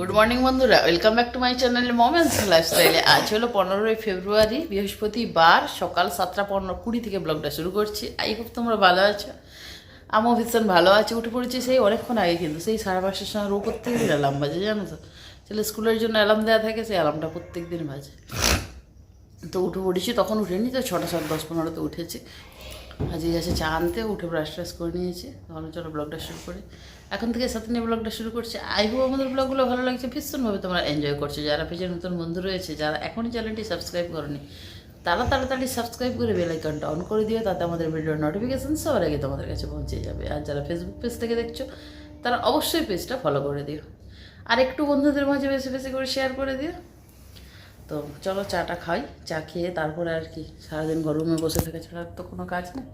Good morning বন্ধুরা, welcome back to my channel moments লাইফস্টাইলে। আজ হলো 15ই ফেব্রুয়ারি, বৃহস্পতিবার, সকাল 7:15-20 থেকে ব্লগটা শুরু করছি। আই হোপ তোমরা ভালো আছো। আমিও ভীষণ ভালো আছি। উঠে পড়েছি সেই অনেকক্ষণ আগে, কিন্তু সেই 5:30-এর সময় প্রত্যেক দিন অ্যালার্ম বাজে, জানো তো। ছেলে স্কুলের জন্য অ্যালার্ম দেওয়া থাকে, সেই অ্যালার্মটা প্রত্যেক দিন বাজে। তো উঠে পড়েছি, তখন উঠেনি তো 6টা 10-15তে উঠেছি। আজকে গেছে চা আনতে, উঠে ব্রাশ ট্রাশ করে নিয়েছি। তাহলে চলো ব্লগটা শুরু করি। এখন থেকে সাথে নিয়ে ব্লগটা শুরু করছি। আই হোপ আমাদের ব্লগগুলো ভালো লাগছে, ভীষণভাবে তোমরা এনজয় করছো। যারা পেজে নতুন বন্ধু রয়েছে, যারা এখনই চ্যানেলটি সাবস্ক্রাইব করনি, তারা তাড়াতাড়ি সাবস্ক্রাইব করে বেল আইকনটা অন করে দিও, তাতে আমাদের ভিডিওর নোটিফিকেশন সবার আগে তোমাদের কাছে পৌঁছে যাবে। আর যারা ফেসবুক পেজ থেকে দেখছো, তারা অবশ্যই পেজটা ফলো করে দিও, আর একটু বন্ধুদের মাঝে বেশি বেশি করে শেয়ার করে দিও। তো চলো চাটা খাই। চা খেয়ে তারপরে আর কি, সারাদিন গরমে বসে থেকে ছাড়া তো কোনো কাজ নেই।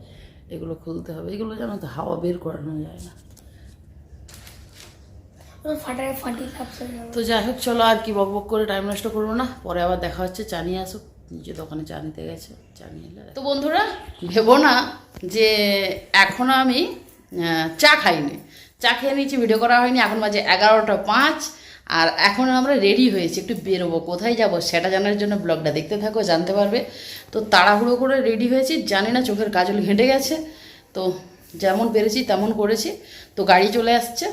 এগুলো খুলতে হবে, এগুলো জানো তো হাওয়া বের করানো যায় না। তো যাই হোক, চলো আর কি বক বক করে টাইম নষ্ট করবো না। পরে আবার দেখা হচ্ছে। চা নিয়ে আসুক, নিজে দোকানে চা নিতে গেছে, চা নিয়ে এলে। তো বন্ধুরা, ভেবো না যে এখনও আমি চা খাইনি। চা খেয়ে নিয়েছি, ভিডিও করা হয়নি। এখন বাজে 11:05, আর এখন আমরা রেডি হয়েছি, একটু বেরোবো। কোথায় যাব সেটা জানার জন্য ব্লগটা দেখতে থাকো, জানতে পারবে। তো তাড়াহুড়ো করে রেডি হয়েছি, জানি না চোখের কাজল ঘেঁটে গেছে। তো যেমন পেরেছি তেমন করেছি। তো গাড়ি চলে আসছে,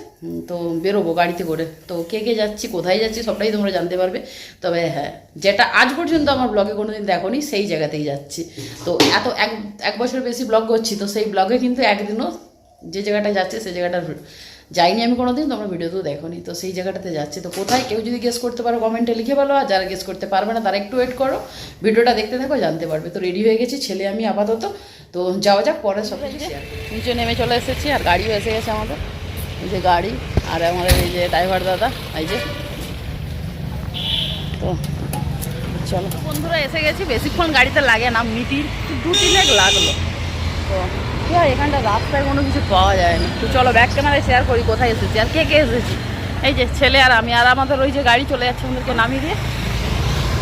তো বেরোবো গাড়িতে করে। তো কে কে যাচ্ছি, কোথায় যাচ্ছি, সবটাই তোমরা জানতে পারবে। তবে হ্যাঁ, যেটা আজ পর্যন্ত আমার ব্লগে কোনোদিন দেখোনি, সেই জায়গাতেই যাচ্ছি। তো এত এক বছর বেশি ব্লগ করছি, তো সেই ব্লগে কিন্তু একদিনও যে জায়গাটা যাচ্ছে সেই জায়গাটা যাইনি আমি কোনোদিন, তোমরা ভিডিওতেও দেখোনি। তো সেই জায়গাটাতে যাচ্ছি। তো কোথায়, কেউ যদি গেস করতে পারো কমেন্টে লিখে বলো, আর যারা গেস করতে পারবে না তারা একটু ওয়েট করো, ভিডিওটা দেখতে থাকো, জানতে পারবে। তো রেডি হয়ে গেছি, ছেলে আমি আপাতত। তো যাওয়া যাক, পরে সব কিছু শেয়ার করি। নিচে নেমে চলে এসেছি, আর গাড়িও এসে গেছে আমাদের। এই যে গাড়ি, আর আমাদের এই যে ড্রাইভার দাদা, এই যে। তো চলো বন্ধুরা, এসে গেছি। বেশিক্ষণ গাড়িতে লাগে না, মিনিট 2-3 লাগলো। তো কি আর, এখানটা রাস্তায় কোনো কিছু পাওয়া যায় না। তো চলো ব্যাক ক্যামেরায় শেয়ার করি কোথায় এসেছি আর কে কে এসেছি। এই যে ছেলে আর আমি, আর আমাদের ওই যে গাড়ি চলে যাচ্ছে, আমাদেরকে নামিয়ে দিয়ে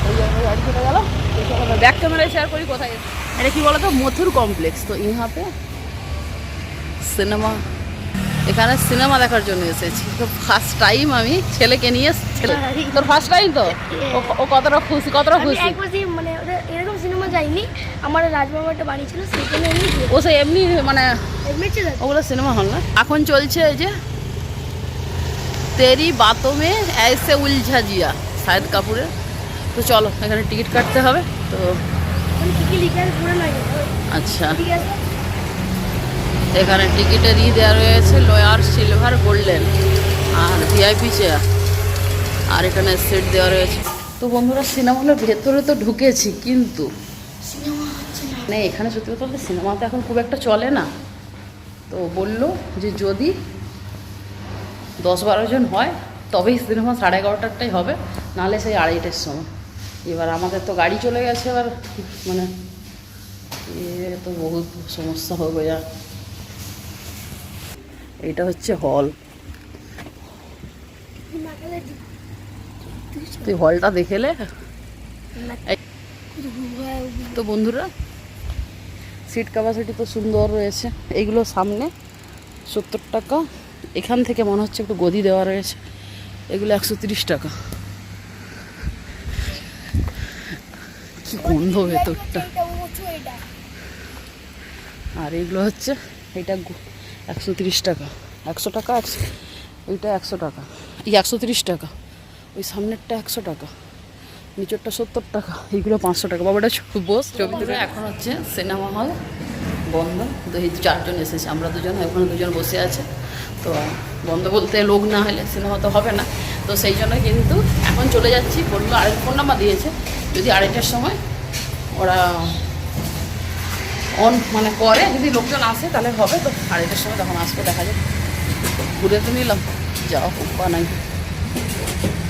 ওই যে গাড়ি চলে গেল। তো চলো ব্যাক ক্যামেরায় শেয়ার করি কোথায় এসেছি। এটা কী বলো তো, মথুর কমপ্লেক্স। তো ইহাতে সিনেমা, এখানে সিনেমা দেখার জন্য এসেছি। তো ফার্স্ট টাইম আমি ছেলেকে নিয়ে, ছেলে তোর ফার্স্ট টাইম তো, ও কতটা খুশি, কতটা খুশি। মানে এরকম সিনেমা যাইনি, আমার রাজবাবা একটা বাড়ি ছিল, সেখানে ও সে এমনি মানে ওগুলো সিনেমা হল না। এখন চলছে এই যে তেরি বাতোं में ऐसे उलझा जिया, শাহিদ কাপুরের। তো চলো, এখানে টিকিট কাটতে হবে। তো আচ্ছা, এখানে টিকিটের দেওয়া রয়েছে, লোয়ার, সিলভার, গোল্ডেন, আর ভিআইপি চেয়ার, আর এখানে সিট দেওয়া রয়েছে। তো বন্ধুরা, সিনেমা হলের ভেতরে তো ঢুকেছি, কিন্তু মানে এখানে সত্যি কথা বলতে সিনেমা তো এখন খুব একটা চলে না। তো বললো যে যদি 10-12 জন হয় তবেই সিনেমা 11:30টাই হবে, নাহলে সেই 2:30টার সময়। এবার আমাদের তো গাড়ি চলে গেছে, এবার মানে এ তো বহুত সমস্যা হবে। যা এইটা হচ্ছে হল। তুই হলটা দেখেলে। তো বন্ধুরা, সিট ক্যাপাসিটি তো সুন্দর রয়েছে। এইগুলো সামনে 70 টাকা, এখান থেকে মনে হচ্ছে একটু গদি দেওয়া রয়েছে, এগুলো 130 টাকা। কি গন্ধ ভেতরটা। আর এগুলো হচ্ছে, এটা 130 টাকা, 100 টাকা, ওইটা 100 টাকা, এই 130 টাকা, ওই সামনেরটা 100 টাকা, নিচেরটা 70 টাকা, এইগুলো 500 টাকা। বাবাটা বস ছবি তুলে। এখন হচ্ছে সিনেমা হল বন্ধ। তো এই 4 জন এসেছে, আমরা 2 জন, ওখানে 2 জন বসে আছে। তো বন্ধ বলতে লোক না হলে সিনেমা তো হবে না। তো সেই জন্য কিন্তু এখন চলে যাচ্ছি। বললো ফোন নাম্বার দিয়েছে, যদি 2:30টার সময় ওরা অন মানে করে, যদি লোকজন আসে তাহলে হবে। তো 2:30টার সময় তখন আসবো, দেখা যাবে। ঘুরে তো নিলাম, যাওয়া হোক বা নাই।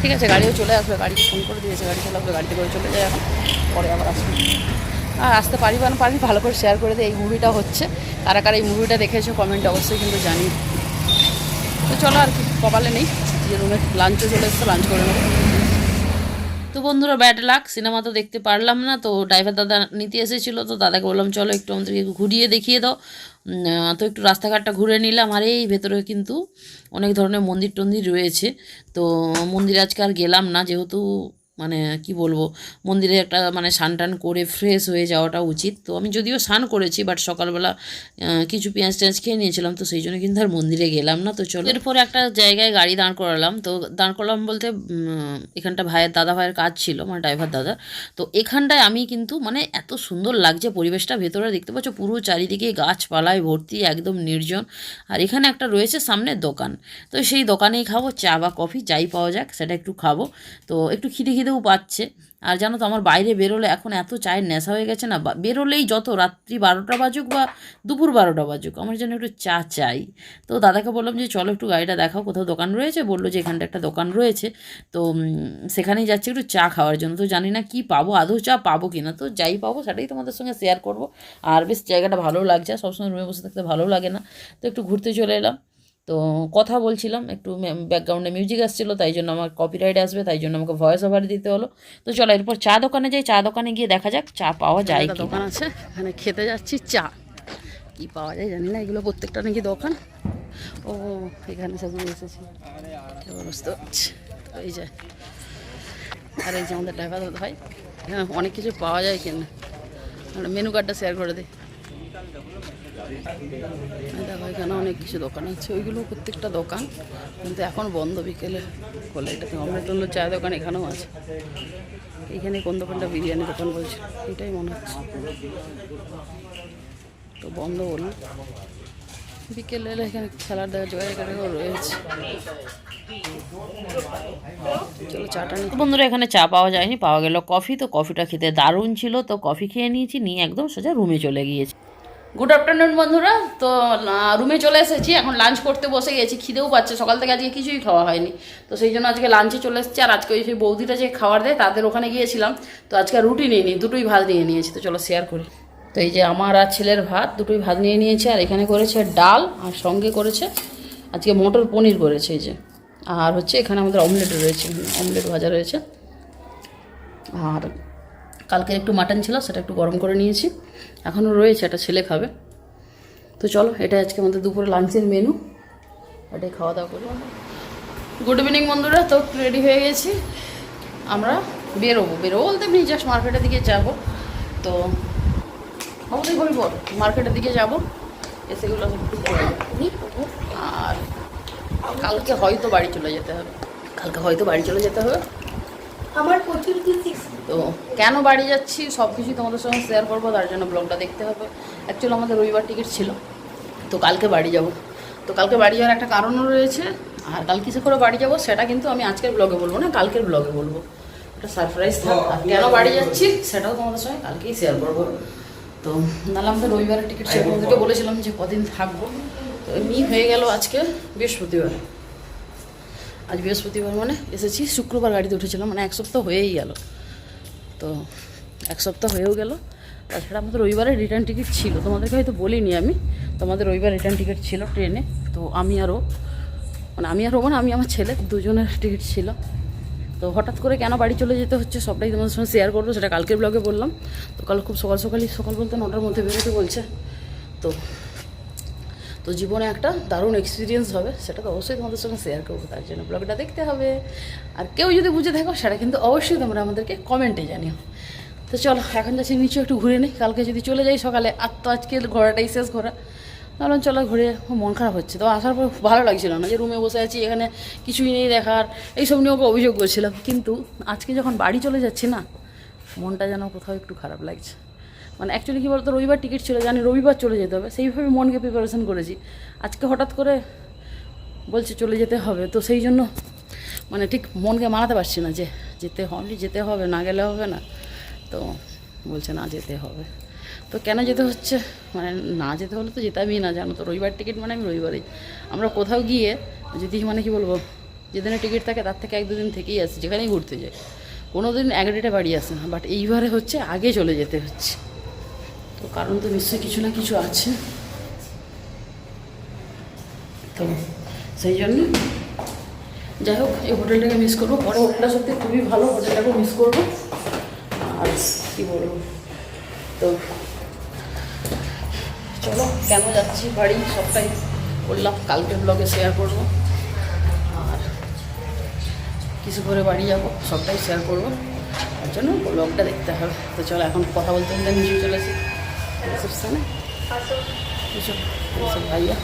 ঠিক আছে, গাড়িও চলে আসবে, গাড়িকে ফোন করে দিয়েছে, গাড়ি চলে আসবে, গাড়িতে করে চলে যায় এখন, পরে আবার আসবে। আর আসতে পারি বা না পারি, ভালো করে শেয়ার করে দিই। এই মুভিটা হচ্ছে, কারা কারা এই মুভিটা দেখেছো কমেন্টে অবশ্যই কিন্তু জানি। তো চলো আর কি, কপালে নেই যে রুমে লাঞ্চও চলে এসছে, লাঞ্চ করে নেবো। তো বন্ধুরা, ব্যাড লাক, সিনেমা তো দেখতে পারলাম না। তো ড্রাইভার দাদা নিতে এসেছিলো, তো দাদাকে বললাম চলো একটু আমাদেরকে ঘুরিয়ে দেখিয়ে দাও। তো একটু রাস্তাঘাটটা ঘুরে নিলাম। আর এই ভেতরে কিন্তু অনেক ধরনের মন্দির টন্দির রয়েছে। তো মন্দিরে আজকে আর গেলাম না, যেহেতু মানে কি বলবো, মন্দিরে একটা মানে স্নান টান করে ফ্রেশ হয়ে যাওয়াটা উচিত। তো আমি যদিও স্নান করেছি, বাট সকালবেলা কিছু পেঁয়াজ টেঁয়াজ খেয়ে নিয়েছিলাম, তো সেই জন্য কিন্তু আর মন্দিরে গেলাম না। তো চলো, এরপরে একটা জায়গায় গাড়ি দাঁড় করালাম। তো দাঁড় করালাম বলতে এখানটা দাদা ভাইয়ের কাজ ছিল, মানে ড্রাইভার দাদা। তো এখানটায় আমি কিন্তু মানে এত সুন্দর লাগছে পরিবেশটা, ভেতরে দেখতে পাচ্ছ পুরো চারিদিকে গাছপালায় ভর্তি, একদম নির্জন। আর এখানে একটা রয়েছে সামনে দোকান, তো সেই দোকানেই খাবো চা বা কফি, যাই পাওয়া যাক সেটা একটু খাবো। তো একটু খিদেও পাচ্ছে। আর জানো তো আমার বাইরে বেরোলে এখন এত চায়ের নেশা হয়ে গেছে না, বেরোলেই যত রাত্রি 12টা বাজুক বা দুপুর 12টা বাজুক, আমার জন্য একটু চা চাই। তো দাদাকে বললাম যে চলো একটু গাড়িটা দেখাও, কোথাও দোকান রয়েছে। বললো যে এখানটা একটা দোকান রয়েছে, তো সেখানেই যাচ্ছি একটু চা খাওয়ার জন্য। তো জানি না কি পাবো, আদৌ চা পাবো কি না, তো যাই পাবো সেটাই তোমাদের সঙ্গে শেয়ার করব। আর বেশ জায়গাটা ভালো লাগছে, সবসময় রুমে বসে থাকতে ভালো লাগে না, তো একটু ঘুরতে চলে এলাম। তো কথা বলছিলাম, একটু ব্যাকগ্রাউন্ডে মিউজিক আসছিলো, তাই জন্য আমার কপিরাইট আসবে, তাই জন্য আমাকে ভয়েস ওভার দিতে হলো। তো চলো এরপর চা দোকানে যাই, চা দোকানে গিয়ে দেখা যাক চা পাওয়া যায় কি। দোকান আছে এখানে, খেতে যাচ্ছি চা, কি পাওয়া যায় জানি না, এগুলো প্রত্যেকটা নাকি দোকান। ও এখানে সেখানে এসেছি, অবস্থা হচ্ছে এই যে। আর এই যে আমাদের ড্রাইভার দাদা ভাই, এখানে অনেক কিছু পাওয়া যায় কিনা, মেনু কার্ডটা শেয়ার করে দিই। দেখো এখানে অনেক কিছু দোকান আছে, ওইগুলো প্রত্যেকটা দোকান কিন্তু এখন বন্ধ, বিকেলে খোলে। এটাতে অমৃত চায়ের দোকান এখানেও আছে। এইখানে কোন দোকানটা বিরিয়ানি দোকান বলছে, এটাই মনে হচ্ছে, তো বন্ধ বলুন। বিকেলে এলে এখানে খেলার দেওয়ার জায়গাটাও রয়েছে। চলো চাটা নিই। বন্ধুরা এখানে চা পাওয়া যায়নি, পাওয়া গেল কফি। তো কফিটা খেতে দারুণ ছিল, তো কফি খেয়ে নিয়েছি, নিয়ে একদম সোজা রুমে চলে গিয়েছি। গুড আফটারনুন বন্ধুরা, তো রুমে চলে এসেছি, এখন লাঞ্চ করতে বসে গেছি। খিদেও পাচ্ছে, সকাল থেকে আজকে কিছুই খাওয়া হয়নি, তো সেই জন্য আজকে লাঞ্চে চলে এসেছি। আর আজকে ওই সেই বৌদিটা যে খাবার দেয় তাদের ওখানে গিয়েছিলাম, তো আজকে রুটি নিয়ে নিই, দুটোই ভাত নিয়ে নিয়েছি। তো চলো শেয়ার করি। তো এই যে আমার আর ছেলের ভাত, দুটোই ভাত নিয়ে নিয়েছে। আর এখানে করেছে ডাল, আর সঙ্গে করেছে আজকে মটর পনির করেছে এই যে। আর হচ্ছে এখানে আমাদের অমলেট রয়েছে, অমলেট ভাজা রয়েছে। আর কালকে একটু মাটন ছিল, সেটা একটু গরম করে নিয়েছি, এখনও রয়েছে, একটা ছেলে খাবে। তো চলো, এটা আজকে আমাদের দুপুরে লাঞ্চের মেনু, এটাই খাওয়া দাওয়া করি। গুড ইভিনিং বন্ধুরা, তো রেডি হয়ে গেছি, আমরা বেরোবো বলতে এমনি জাস্ট মার্কেটের দিকে যাব। তো অবশ্যই বলব মার্কেটের দিকে যাব, এসেগুলো আর কালকে হয়তো বাড়ি চলে যেতে হবে, আমার প্রচুর তো কেন বাড়ি যাচ্ছি সব কিছুই তোমাদের সঙ্গে শেয়ার করবো, তার জন্য ব্লগটা দেখতে হবে। অ্যাকচুয়ালি আমাদের রবিবার টিকিট ছিল, তো কালকে বাড়ি যাব। তো কালকে বাড়ি যাওয়ার একটা কারণও রয়েছে, আর কাল কিসে করে বাড়ি যাব সেটা কিন্তু আমি আজকের ব্লগে বলবো না, কালকের ব্লগে বলবো, একটা সারপ্রাইজ থাক। আর কেন বাড়ি যাচ্ছি সেটাও তোমাদের সঙ্গে কালকেই শেয়ার করবো। তো নাহলে আমাদের রবিবারের টিকিট ছিল, তোমাদেরকে বলেছিলাম যে কদিন থাকবো। তো এমনি হয়ে গেল আজকে বৃহস্পতিবার, আজ বৃহস্পতিবার মানে এসেছি শুক্রবার গাড়িতে উঠেছিলাম, মানে এক সপ্তাহ হয়েই গেল। তো এক সপ্তাহ হয়েও গেল। তাছাড়া আমাদের রবিবারে রিটার্ন টিকিট ছিল, তোমাদেরকে হয়তো বলিনি আমি, তো আমাদের রবিবার রিটার্ন টিকিট ছিল ট্রেনে। তো আমি আর আমার ছেলে দুজনের টিকিট ছিল। তো হঠাৎ করে কেন বাড়ি চলে যেতে হচ্ছে সবটাই তোমাদের সঙ্গে শেয়ার করবো, সেটা কালকের ব্লগে বললাম। তো কাল খুব সকাল বলতে 9টার মধ্যে বেরোতে বলছে। তো জীবনে একটা দারুণ এক্সপিরিয়েন্স হবে, সেটা তো অবশ্যই তোমাদের সঙ্গে শেয়ার করবো, তার জন্য ব্লগটা দেখতে হবে। আর কেউ যদি বুঝে থাকো সেটা কিন্তু অবশ্যই তোমরা আমাদেরকে কমেন্টে জানিও। তো চলো এখন যাচ্ছি নিচে একটু ঘুরে নিই, কালকে যদি চলে যাই সকালে, আর তো আজকে ঘোরাটাই শেষ ঘোরা, তাহলে চলো ঘুরে। মন খারাপ হচ্ছে, তো আসার পর ভালো লাগছিল না যে রুমে বসে আছি, এখানে কিছুই নেই দেখার, এইসব নিয়ে ওকে অভিযোগ করছিলাম। কিন্তু আজকে যখন বাড়ি চলে যাচ্ছি না, মনটা যেন কোথাও একটু খারাপ লাগছে। মানে অ্যাকচুয়ালি কী বলতো, রবিবার টিকিট ছিল, জানি রবিবার চলে যেতে হবে, সেইভাবে মনকে প্রিপারেশন করেছি। আজকে হঠাৎ করে বলছে চলে যেতে হবে, তো সেই জন্য মানে ঠিক মনকে মানাতে পারছি না যে যেতে হবে, না গেলে হবে না। তো বলছে না যেতে হবে। তো কেন যেতে হচ্ছে, মানে না যেতে হলে তো যেতামই না, জানো তো রবিবার টিকিট মানে আমি রবিবারেই। আমরা কোথাও গিয়ে যদি মানে কি বলবো, যেদিনে টিকিট থাকে তার থেকে 1-2 দিন থেকেই আসি, যেখানেই ঘুরতে যাই, কোনো দিন এক ডেটে বাড়ি আসে না। বাট এইবারে হচ্ছে আগে চলে যেতে হচ্ছে, তো কারণ তো নিশ্চয়ই কিছু না কিছু আছে। তো সেই জন্য যাই হোক, এই হোটেলটাকে মিস করবো, পরে হোটেলটা সত্যি খুবই ভালো, হোটেলটাকেও মিস করবো। আর কী বলবো, তো চলো কেন যাচ্ছি বাড়ি সবটাই বললাম, কালকে ব্লগে শেয়ার করবো, আর কিছু করে বাড়ি যাব সবটাই শেয়ার করবো, তার জন্য ব্লগটা দেখতে হবে। তো চলো এখন কথা বলতে বলতে নিচে চলেছি রিসেপশানে, সব ভাইয়া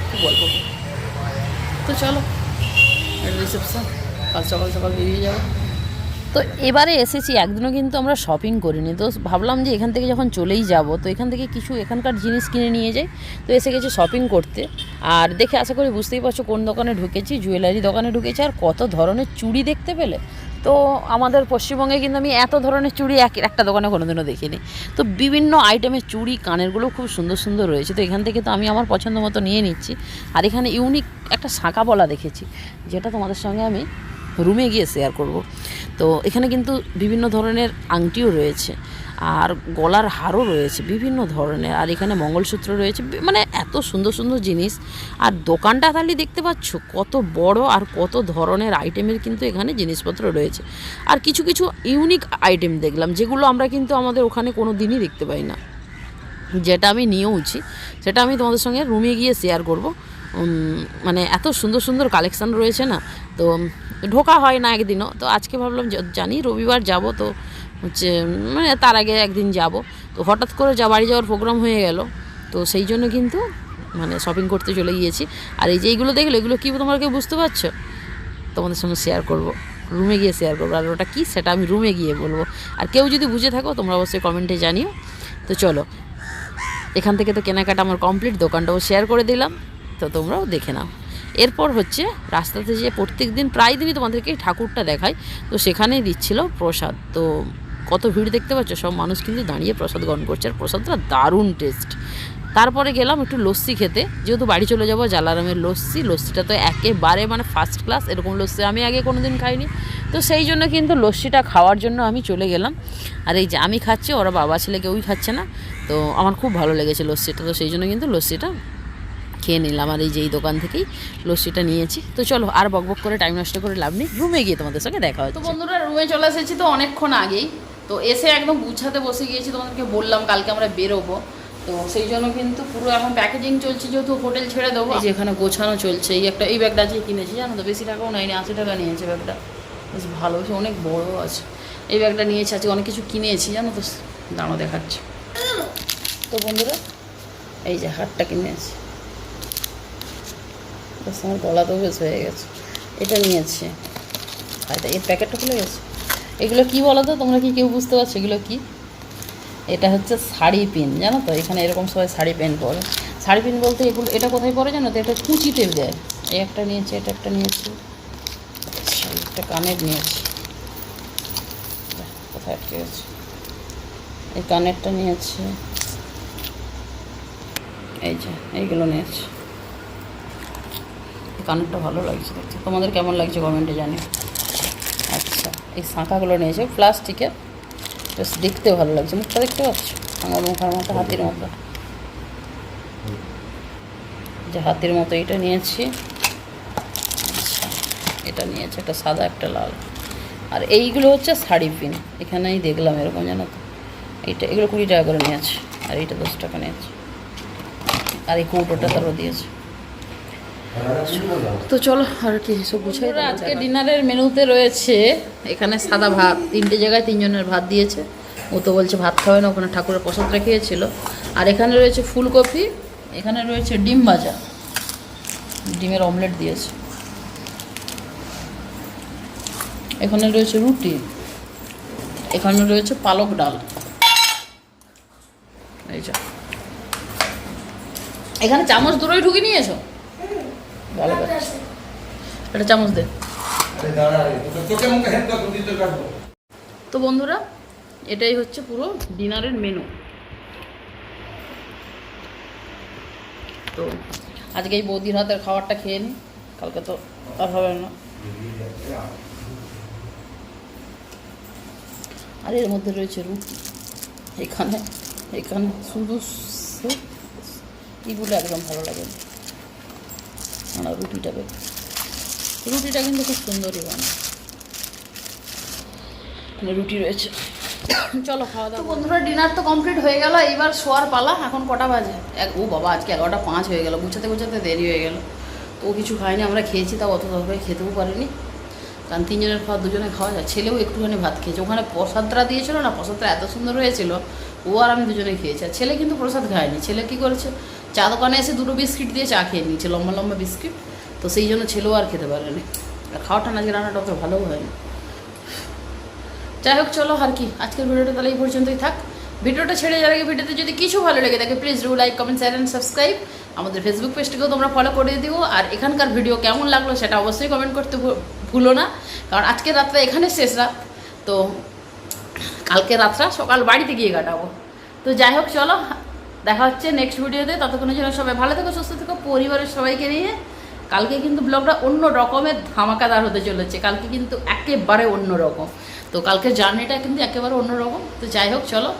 কী বলবো। তো চলো রিসেপশান, কাল সকাল সকাল বেরিয়ে যাবো। তো এবারে এসেছি, একদিনও কিন্তু আমরা শপিং করিনি, তো ভাবলাম যে এখান থেকে যখন চলেই যাব তো এখান থেকে কিছু এখানকার জিনিস কিনে নিয়ে যাই। তো এসে গেছি শপিং করতে, আর দেখে আশা করি বুঝতেই পারছো কোন দোকানে ঢুকেছি, জুয়েলারি দোকানে ঢুকেছি। আর কত ধরনের চুড়ি দেখতে পেলে, তো আমাদের পশ্চিমবঙ্গে কিন্তু আমি এত ধরনের চুড়ি একটা দোকানে কোনোদিনও দেখিনি। তো বিভিন্ন আইটেমের চুড়ি, কানেরগুলো খুব সুন্দর সুন্দর রয়েছে। তো এখান থেকে তো আমি আমার পছন্দ মতো নিয়ে নিচ্ছি। আর এখানে ইউনিক একটা শাঁখা বলা দেখেছি, যেটা তোমাদের সঙ্গে আমি রুমে গিয়ে শেয়ার করব। তো এখানে কিন্তু বিভিন্ন ধরনের আংটিও রয়েছে, আর গলার হারও রয়েছে বিভিন্ন ধরনের, আর এখানে মঙ্গলসূত্র রয়েছে, মানে এত সুন্দর সুন্দর জিনিস। আর দোকানটা তাহলে দেখতে পাচ্ছ কত বড়, আর কত ধরনের আইটেমের কিন্তু এখানে জিনিসপত্র রয়েছে। আর কিছু কিছু ইউনিক আইটেম দেখলাম, যেগুলো আমরা কিন্তু আমাদের ওখানে কোনো দিনই দেখতে পাই না, যেটা আমি নিয়েওছি, সেটা আমি তোমাদের সঙ্গে রুমে গিয়ে শেয়ার করব। মানে এত সুন্দর সুন্দর কালেকশান রয়েছে না, তো ঢোকা হয় না একদিনও। তো আজকে ভাবলাম জানি রবিবার যাব, তো হচ্ছে মানে তার আগে একদিন যাব। তো হঠাৎ করে বাড়ি যাওয়ার প্রোগ্রাম হয়ে গেল, তো সেই জন্য কিন্তু মানে শপিং করতে চলে গিয়েছি। আর এই যে এইগুলো দেখলে, এগুলো কী তোমরা কেউ বুঝতে পারছো? তোমাদের সঙ্গে শেয়ার করব, রুমে গিয়ে শেয়ার করবো। আর ওটা কী সেটা আমি রুমে গিয়ে বলবো। আর কেউ যদি বুঝে থাকো তোমরা অবশ্যই কমেন্টে জানিও। তো চলো, এখান থেকে তো কেনাকাটা আমার কমপ্লিট, দোকানটাও শেয়ার করে দিলাম, তো তোমরাও দেখে নাও। এরপর হচ্ছে রাস্তাতে যে প্রত্যেক দিন প্রায় দিনই তোমাদেরকে ঠাকুরটা দেখায়, তো সেখানেই দিচ্ছিল প্রসাদ। তো কত ভিড় দেখতে পাচ্ছ, সব মানুষ কিন্তু দাঁড়িয়ে প্রসাদ গ্রহণ করছে, আর প্রসাদটা দারুণ টেস্ট। তারপরে গেলাম একটু লস্যি খেতে, যেহেতু বাড়ি চলে যাবো। জালারামের লস্যিটা তো একেবারে মানে ফার্স্ট ক্লাস, এরকম লস্যি আমি আগে কোনো দিন খাইনি। তো সেই জন্য কিন্তু লস্যিটা খাওয়ার জন্য আমি চলে গেলাম। আর এই যে আমি খাচ্ছি, ওরা বাবা ছেলে কেউই খাচ্ছে না, তো আমার খুব ভালো লেগেছে লস্যিটা, তো সেই জন্য কিন্তু লস্যিটা খেয়ে নিলাম। আর এই যে এই দোকান থেকেই লস্যিটা নিয়েছি। তো চলো আর বকবক করে টাইম নষ্ট করে লাভ নেই, রুমে গিয়ে তোমাদের সঙ্গে দেখা হয়। তো বন্ধুরা রুমে চলে এসেছি তো অনেকক্ষণ আগেই, তো এসে একদম গুছাতে বসে গিয়েছি। তোমাদেরকে বললাম কালকে আমরা বেরোবো, তো সেই জন্য কিন্তু পুরো এখন প্যাকেজিং চলছে, যেহেতু হোটেল ছেড়ে দেবো। এই যে এখানে গোছানো চলছে। এই ব্যাগটা আজকে কিনেছি, জানো তো, বেশি টাকাও নেয়নি, 80 টাকা নিয়েছে ব্যাগটা, বেশ ভালো, বেশ অনেক বড় আছে। এই ব্যাগটা নিয়েছি, আজকে অনেক কিছু কিনেছি জানো তো, দাঁড়ো দেখাচ্ছি। তো বন্ধুরা এই যে হারটা কিনেছি, আমার গলা তো বেশ হয়ে গেছে, এটা নিয়েছি। আর এর প্যাকেটটা খুলে গেছে। এগুলো কি বলো তো, তোমরা কি কেউ বুঝতে পারছো এগুলো কি? এটা হচ্ছে শাড়ি পিন, জানো তো, এখানে এরকম সবাই শাড়ি পিন পরে। শাড়ি পিন বলতে এগুলো, এটা কোথায় পরে জানো তো, এটা কুচিতে দেয়। এই একটা নিয়েছি, এটা একটা নিয়েছি, একটা কানের নিয়েছি, কোথায় আটকে গেছে, এই কানেরটা নিয়েছি, এই যে এইগুলো নিয়েছি। এই কানেরটা ভালো লাগছে দেখছি, তোমাদের কেমন লাগছে কমেন্টে জানি। আচ্ছা, এই শাঁখাগুলো নিয়েছে প্লাস্টিকের, বেশ দেখতে ভালো লাগছে, মুখটা দেখতে পাচ্ছ আমার মুখের মতো, হাতির মতো, যে হাতির মতো। এইটা নিয়েছি, আচ্ছা এটা নিয়েছে, একটা সাদা একটা লাল। আর এইগুলো হচ্ছে শাড়ি পিন, এখানেই দেখলাম এরকম, জানো তো, এইটা এগুলো 20 টাকা করে নিয়েছে, আর এইটা 10 টাকা নিয়েছে। আর এই কৌটোটা তারও দিয়েছে। তো চলো আর কি সব গুছাই। আজকে ডিনারের মেনুতে রয়েছে এখানে সাদা ভাত, 3টে জায়গায় 3 জনের ভাত দিয়েছে। ও তো বলছে ভাত খাবে না, ওখানে ঠাকুরের প্রসাদ রেখেছিল। আর এখানে রয়েছে ফুলকপি, এখানে রয়েছে ডিম ভাজা, ডিমের অমলেট দিয়েছে, এখানে রয়েছে রুটি, এখানে রয়েছে পালক ডাল। এই যা, এখানে চামচ দুটোই ঢুকে নিয়েছো, ভালো করে একটা চামচ দে। তো বন্ধুরা এটাই হচ্ছে পুরো ডিনারের মেনু। তো আজকে এই বৌদির হাতের খাবারটা খেয়ে নিই, কালকে তো আর হবে না। আর এর মধ্যে রয়েছে রুটি, এখানে এখানে শুধু এগুলো একদম ভালো লাগে না, রুটিটা কিন্তু খুব সুন্দরই বানায়। এখানে রুটি রয়েছে, চলো খাওয়া দাওয়া। তো বন্ধুরা ডিনার তো কমপ্লিট হয়ে গেল, এইবার শোয়ার পালা। এখন কটা বাজে? ও বাবা, আজকে 11:05 হয়ে গেল, গুছাতে গুছাতে দেরি হয়ে গেল। তো ও কিছু খায়নি, আমরা খেয়েছি, তাও অত তরকারি খেতেও পারিনি, কারণ 3 জনের খাওয়া 2 জনে খাওয়া যায়। ছেলেও একটুখানি ভাত খেয়েছে, ওখানে প্রসাদটা দিয়েছিল না, প্রসাদটা এত সুন্দর হয়েছিল, ও আর আমি 2 জনে খেয়েছি। আর ছেলে কিন্তু প্রসাদ খায়নি, ছেলে কী করেছে, চা দোকানে এসে 2টো বিস্কিট দিয়ে চা খেয়ে নিয়েছে, লম্বা লম্বা বিস্কিট। তো সেই জন্য ছেলেও আর খেতে পারেনি। আর খাওয়াটা না, আজকে রান্নাটা অত ভালোও হয়নি। যাই হোক চলো, আর কি, আজকের ভিডিওটা তাহলে এই পর্যন্তই থাক। ভিডিওটা ছেড়ে যাওয়ার আগে ভিডিওতে যদি কিছু ভালো লেগে থাকে please do like, comment, share and subscribe. আমাদের ফেসবুক পেজটিকেও তোমরা ফলো করে দিও। আর এখানকার ভিডিও কেমন লাগলো সেটা অবশ্যই কমেন্ট করতে ভুলো না, কারণ আজকের রাতটা এখানে শেষ রাত। তো কালকে রাতটা সকাল বাড়িতে গিয়ে কাটাবো। তো যাই হোক চলো, দেখা হচ্ছে নেক্সট ভিডিওতে। ততক্ষণের জন্য সবাই ভালো থেকো, সুস্থ থেকো, পরিবারের সবাইকে নিয়ে। কালকে কিন্তু ব্লগটা অন্য রকমের ধামাকাদার হতে চলেছে, কালকে কিন্তু একেবারে অন্য রকম। তো কালকের জার্নিটা কিন্তু একেবারে অন্যরকম। তো যাই হোক চলো,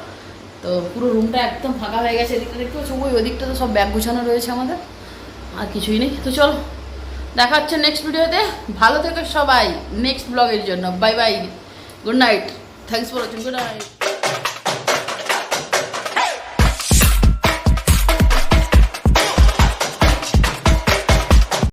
তো পুরো রুমটা একদম ফাঁকা হয়ে গেছে, এদিকটা দেখতে পাচ্ছ, ওই দিকটা তো সব ব্যাগ গুছানো রয়েছে আমাদের, আর কিছুই নেই। তো চলো, দেখা হচ্ছে নেক্সট ভিডিওতে। ভালো থেকো সবাই নেক্সট ব্লগের জন্য। Bye bye, good night, thanks for watching, good night.